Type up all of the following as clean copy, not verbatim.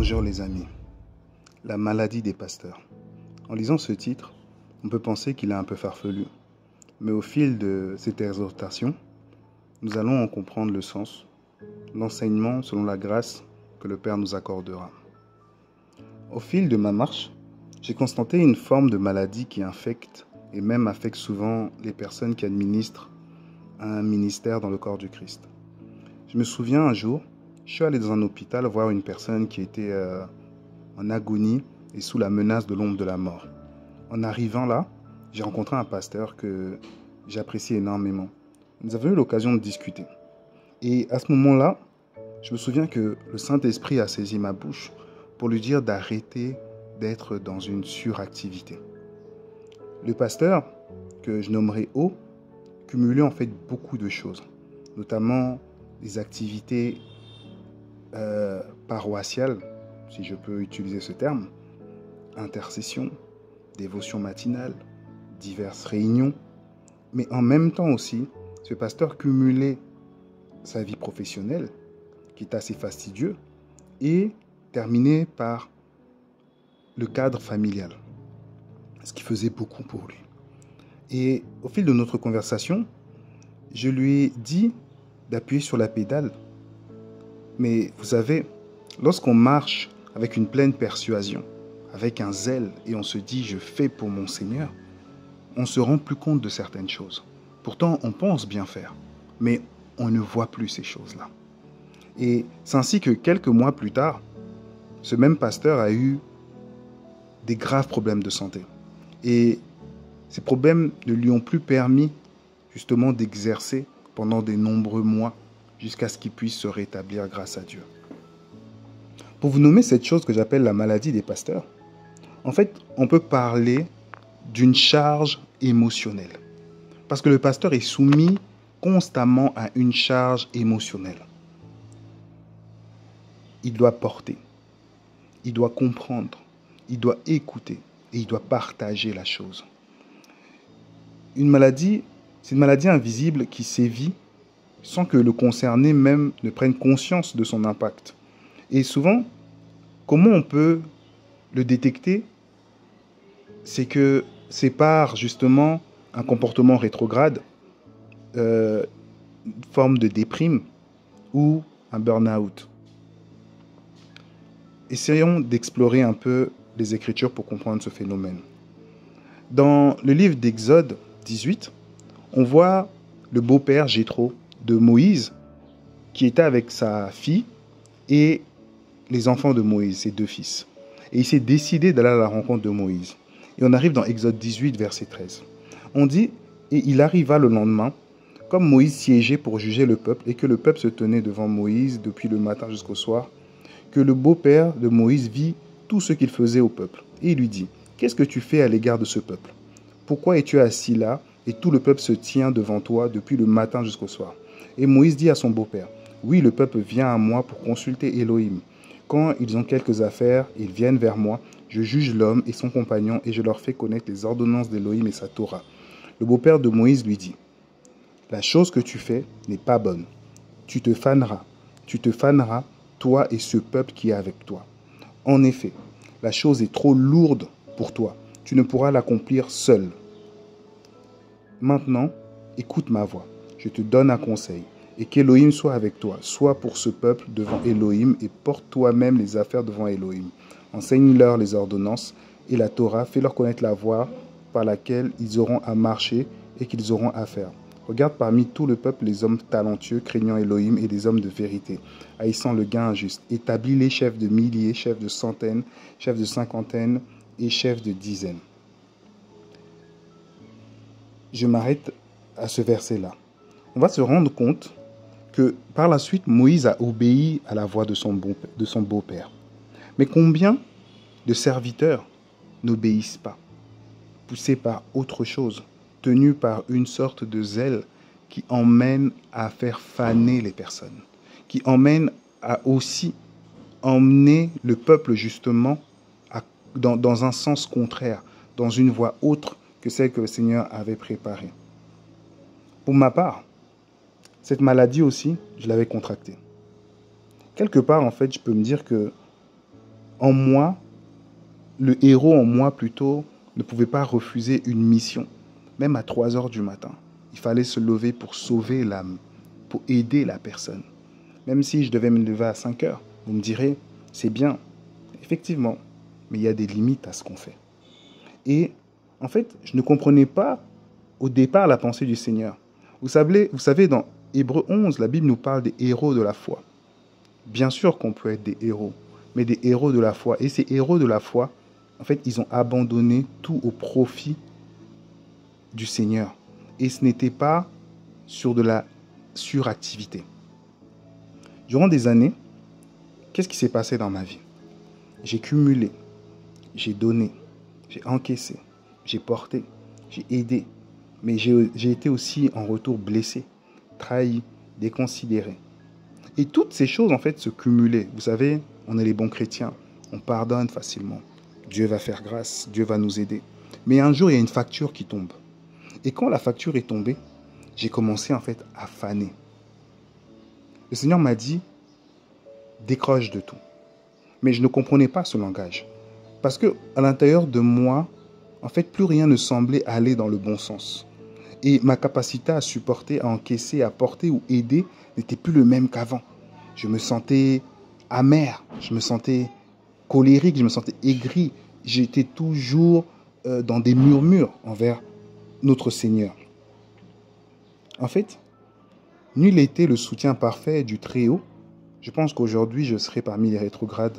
Bonjour les amis, la maladie des pasteurs. En lisant ce titre, on peut penser qu'il est un peu farfelu, mais au fil de cette exhortation, nous allons en comprendre le sens, l'enseignement selon la grâce que le Père nous accordera. Au fil de ma marche, j'ai constaté une forme de maladie qui infecte et même affecte souvent les personnes qui administrent un ministère dans le corps du Christ. Je me souviens un jour, je suis allé dans un hôpital voir une personne qui était en agonie et sous la menace de l'ombre de la mort. En arrivant là, j'ai rencontré un pasteur que j'apprécie énormément. Nous avons eu l'occasion de discuter. Et à ce moment-là, je me souviens que le Saint-Esprit a saisi ma bouche pour lui dire d'arrêter d'être dans une suractivité. Le pasteur, que je nommerai O, cumulait en fait beaucoup de choses, notamment des activités paroissiales, si je peux utiliser ce terme, intercession, dévotion matinale, diverses réunions, mais en même temps aussi, ce pasteur cumulait sa vie professionnelle, qui est assez fastidieux, et terminait par le cadre familial, ce qui faisait beaucoup pour lui. Et au fil de notre conversation, je lui ai dit d'appuyer sur la pédale. Mais vous savez, lorsqu'on marche avec une pleine persuasion, avec un zèle, et on se dit « je fais pour mon Seigneur », on se rend plus compte de certaines choses. Pourtant, on pense bien faire, mais on ne voit plus ces choses-là. Et c'est ainsi que quelques mois plus tard, ce même pasteur a eu des graves problèmes de santé. Et ces problèmes ne lui ont plus permis justement d'exercer pendant de nombreux mois jusqu'à ce qu'il puisse se rétablir grâce à Dieu. Pour vous nommer cette chose que j'appelle la maladie des pasteurs, en fait, on peut parler d'une charge émotionnelle. Parce que le pasteur est soumis constamment à une charge émotionnelle. Il doit porter, il doit comprendre, il doit écouter et il doit partager la chose. Une maladie, c'est une maladie invisible qui sévit sans que le concerné même ne prenne conscience de son impact. Et souvent, comment on peut le détecter? C'est que c'est par justement un comportement rétrograde, une forme de déprime ou un burn-out. Essayons d'explorer un peu les Écritures pour comprendre ce phénomène. Dans le livre d'Exode 18, on voit le beau-père Jéthro de Moïse qui était avec sa fille et les enfants de Moïse, ses deux fils. Et il s'est décidé d'aller à la rencontre de Moïse. Et on arrive dans Exode 18, verset 13. On dit, et il arriva le lendemain, comme Moïse siégeait pour juger le peuple et que le peuple se tenait devant Moïse depuis le matin jusqu'au soir, que le beau-père de Moïse vit tout ce qu'il faisait au peuple. Et il lui dit, qu'est-ce que tu fais à l'égard de ce peuple? Pourquoi es-tu assis là et tout le peuple se tient devant toi depuis le matin jusqu'au soir? Et Moïse dit à son beau-père, oui, le peuple vient à moi pour consulter Élohim. Quand ils ont quelques affaires, ils viennent vers moi, je juge l'homme et son compagnon et je leur fais connaître les ordonnances d'Élohim et sa Torah. Le beau-père de Moïse lui dit, la chose que tu fais n'est pas bonne. Tu te faneras, toi et ce peuple qui est avec toi. En effet, la chose est trop lourde pour toi. Tu ne pourras l'accomplir seul. Maintenant, écoute ma voix. Je te donne un conseil. Et qu'Élohim soit avec toi. Sois pour ce peuple devant Élohim et porte toi-même les affaires devant Élohim. Enseigne-leur les ordonnances et la Torah. Fais-leur connaître la voie par laquelle ils auront à marcher et qu'ils auront à faire. Regarde parmi tout le peuple les hommes talentueux, craignant Élohim et des hommes de vérité, haïssant le gain injuste. Établis les chefs de milliers, chefs de centaines, chefs de cinquantaines et chefs de dizaines. Je m'arrête à ce verset-là. On va se rendre compte que par la suite, Moïse a obéi à la voix de son beau-père. Mais combien de serviteurs n'obéissent pas, poussés par autre chose, tenus par une sorte de zèle qui emmène à faire faner les personnes, qui emmène à aussi emmener le peuple justement dans un sens contraire, dans une voie autre que celle que le Seigneur avait préparée. Pour ma part, cette maladie aussi, je l'avais contractée. Quelque part, en fait, je peux me dire que en moi, le héros en moi plutôt, ne pouvait pas refuser une mission. Même à 3 heures du matin, il fallait se lever pour sauver l'âme, pour aider la personne. Même si je devais me lever à 5 heures, vous me direz, c'est bien, effectivement, mais il y a des limites à ce qu'on fait. Et en fait, je ne comprenais pas au départ la pensée du Seigneur. Vous savez, dans Hébreux 11, la Bible nous parle des héros de la foi. Bien sûr qu'on peut être des héros, mais des héros de la foi. Et ces héros de la foi, en fait, ils ont abandonné tout au profit du Seigneur. Et ce n'était pas sur de la suractivité. Durant des années, qu'est-ce qui s'est passé dans ma vie? J'ai cumulé, j'ai donné, j'ai encaissé, j'ai porté, j'ai aidé, mais j'ai été aussi en retour blessé, trahi, déconsidéré. Et toutes ces choses, en fait, se cumulaient. Vous savez, on est les bons chrétiens, on pardonne facilement. Dieu va faire grâce, Dieu va nous aider. Mais un jour, il y a une facture qui tombe. Et quand la facture est tombée, j'ai commencé, en fait, à faner. Le Seigneur m'a dit, décroche de tout. Mais je ne comprenais pas ce langage. Parce que à l'intérieur de moi, en fait, plus rien ne semblait aller dans le bon sens. Et ma capacité à supporter, à encaisser, à porter ou aider n'était plus le même qu'avant. Je me sentais amer, je me sentais colérique, je me sentais aigri. J'étais toujours dans des murmures envers notre Seigneur. En fait, nul n'était le soutien parfait du Très-Haut. Je pense qu'aujourd'hui, je serais parmi les rétrogrades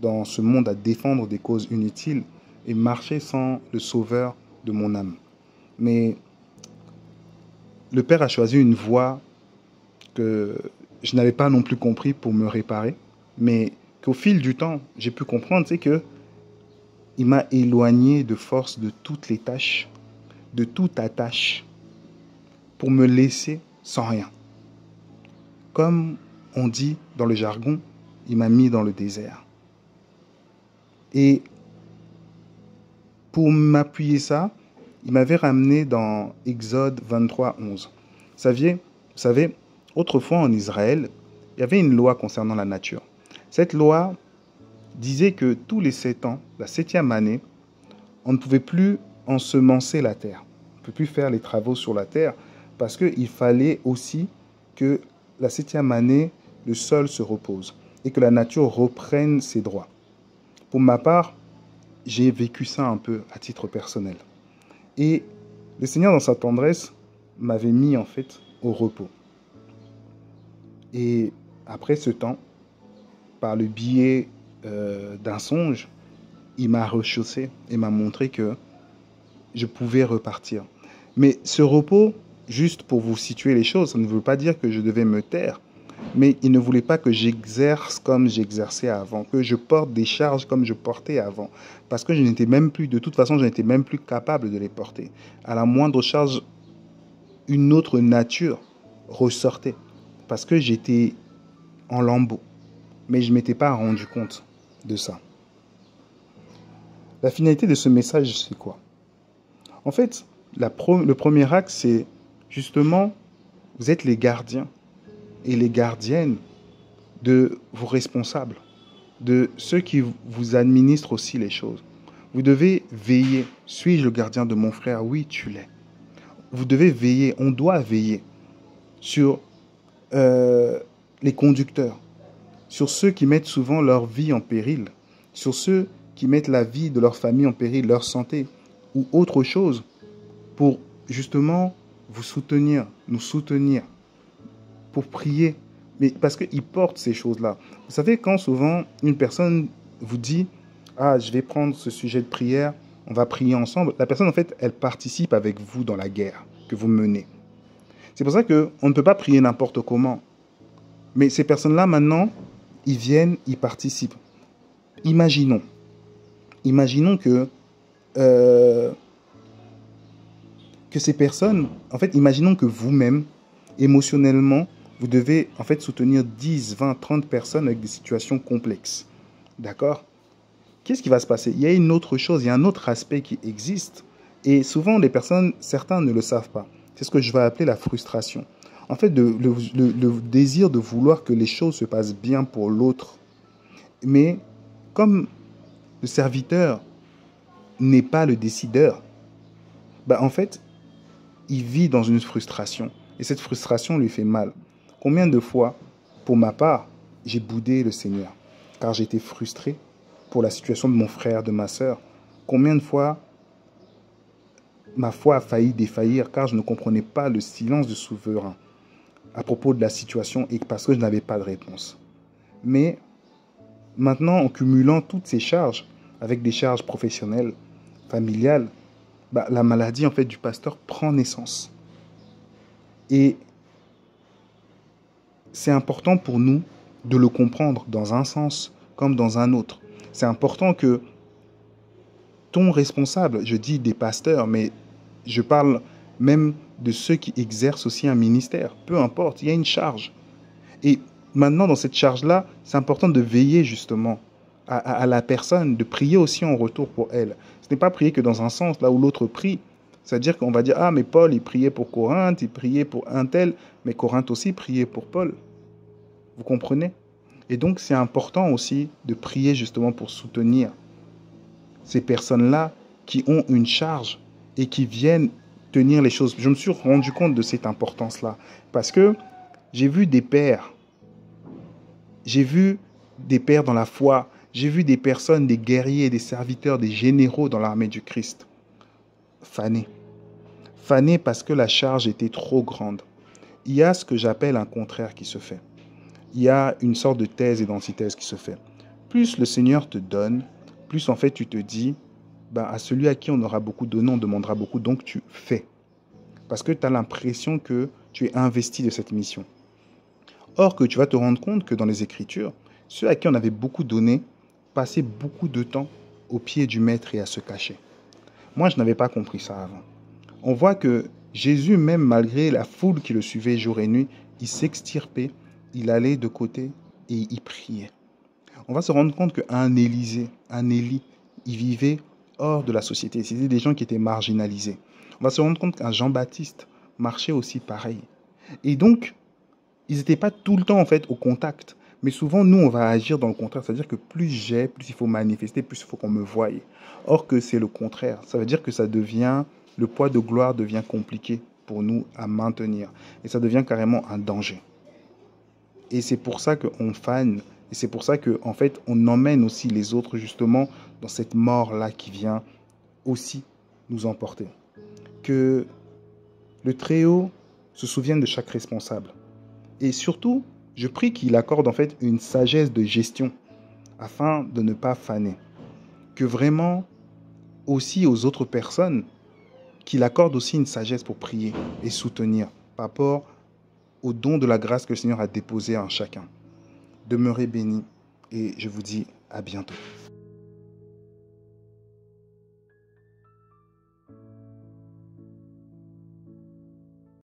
dans ce monde à défendre des causes inutiles et marcher sans le sauveur de mon âme. Mais le Père a choisi une voie que je n'avais pas non plus compris pour me réparer, mais qu'au fil du temps, j'ai pu comprendre, c'est que il m'a éloigné de force de toutes les tâches, de toute attache, pour me laisser sans rien. Comme on dit dans le jargon, il m'a mis dans le désert. Et pour m'appuyer ça, il m'avait ramené dans Exode 23, 11. Vous savez, autrefois en Israël, il y avait une loi concernant la nature. Cette loi disait que tous les 7 ans, la 7e année, on ne pouvait plus ensemencer la terre. On ne peut plus faire les travaux sur la terre parce qu'il fallait aussi que la 7e année, le sol se repose et que la nature reprenne ses droits. Pour ma part, j'ai vécu ça un peu à titre personnel. Et le Seigneur, dans sa tendresse, m'avait mis en fait au repos. Et après ce temps, par le biais d'un songe, il m'a rechaussé et m'a montré que je pouvais repartir. Mais ce repos, juste pour vous situer les choses, ça ne veut pas dire que je devais me taire. Mais il ne voulait pas que j'exerce comme j'exerçais avant, que je porte des charges comme je portais avant. Parce que je n'étais même plus, de toute façon, je n'étais même plus capable de les porter. À la moindre charge, une autre nature ressortait. Parce que j'étais en lambeaux. Mais je ne m'étais pas rendu compte de ça. La finalité de ce message, c'est quoi? En fait, le premier axe, c'est justement, vous êtes les gardiens et les gardiennes de vos responsables, de ceux qui vous administrent aussi les choses. Vous devez veiller. Suis-je le gardien de mon frère? Oui, tu l'es. Vous devez veiller, on doit veiller sur les conducteurs, sur ceux qui mettent souvent leur vie en péril, sur ceux qui mettent la vie de leur famille en péril, leur santé ou autre chose, pour justement vous soutenir, nous soutenir, pour prier, mais parce qu'ils portent ces choses-là. Vous savez, quand souvent une personne vous dit « Ah, je vais prendre ce sujet de prière, on va prier ensemble », la personne, en fait, elle participe avec vous dans la guerre que vous menez. C'est pour ça qu'on ne peut pas prier n'importe comment. Mais ces personnes-là, maintenant, ils viennent, ils participent. Imaginons que ces personnes, en fait, imaginons que vous-même, émotionnellement, vous devez en fait soutenir 10, 20, 30 personnes avec des situations complexes. D'accord? Qu'est-ce qui va se passer? Il y a une autre chose, il y a un autre aspect qui existe. Et souvent, les personnes, certains ne le savent pas. C'est ce que je vais appeler la frustration. En fait, le désir de vouloir que les choses se passent bien pour l'autre. Mais comme le serviteur n'est pas le décideur, en fait, il vit dans une frustration. Et cette frustration lui fait mal. Combien de fois, pour ma part, j'ai boudé le Seigneur, car j'étais frustré pour la situation de mon frère, de ma sœur. Combien de fois ma foi a failli défaillir, car je ne comprenais pas le silence du souverain à propos de la situation et parce que je n'avais pas de réponse. Mais maintenant, en cumulant toutes ces charges, avec des charges professionnelles, familiales, la maladie en fait du pasteur prend naissance. Et c'est important pour nous de le comprendre dans un sens comme dans un autre. C'est important que ton responsable, je dis des pasteurs, mais je parle même de ceux qui exercent aussi un ministère. Peu importe, il y a une charge. Et maintenant, dans cette charge-là, c'est important de veiller justement à la personne, de prier aussi en retour pour elle. Ce n'est pas prier que dans un sens, là où l'autre prie. C'est-à-dire qu'on va dire, ah, mais Paul, il priait pour Corinthe, il priait pour un tel, mais Corinthe aussi priait pour Paul. Vous comprenez? Et donc, c'est important aussi de prier justement pour soutenir ces personnes-là qui ont une charge et qui viennent tenir les choses. Je me suis rendu compte de cette importance-là parce que j'ai vu des pères dans la foi, j'ai vu des personnes, des guerriers, des serviteurs, des généraux dans l'armée du Christ faner. Faner parce que la charge était trop grande. Il y a ce que j'appelle un contraire qui se fait. Il y a une sorte de thèse et d'antithèse qui se fait. Plus le Seigneur te donne, plus en fait tu te dis, à celui à qui on aura beaucoup donné, on demandera beaucoup, donc tu fais. Parce que tu as l'impression que tu es investi de cette mission. Or que tu vas te rendre compte que dans les Écritures, ceux à qui on avait beaucoup donné passaient beaucoup de temps au pied du Maître et à se cacher. Moi, je n'avais pas compris ça avant. On voit que Jésus, même malgré la foule qui le suivait jour et nuit, il s'extirpait, il allait de côté et il priait. On va se rendre compte qu'un Élisée, un Élie, il vivait hors de la société. C'était des gens qui étaient marginalisés. On va se rendre compte qu'un Jean-Baptiste marchait aussi pareil. Et donc, ils n'étaient pas tout le temps en fait au contact. Mais souvent, nous, on va agir dans le contraire. C'est-à-dire que plus j'ai, plus il faut manifester, plus il faut qu'on me voie. Or que c'est le contraire. Ça veut dire que le poids de gloire devient compliqué pour nous à maintenir. Et ça devient carrément un danger. Et c'est pour ça qu'on fane. Et c'est pour ça qu'en fait, on emmène aussi les autres justement dans cette mort-là qui vient aussi nous emporter. Que le Très-Haut se souvienne de chaque responsable. Et surtout, je prie qu'il accorde en fait une sagesse de gestion afin de ne pas faner. Que vraiment, aussi aux autres personnes, qu'il accorde aussi une sagesse pour prier et soutenir par rapport au don de la grâce que le Seigneur a déposé en chacun. Demeurez bénis et je vous dis à bientôt.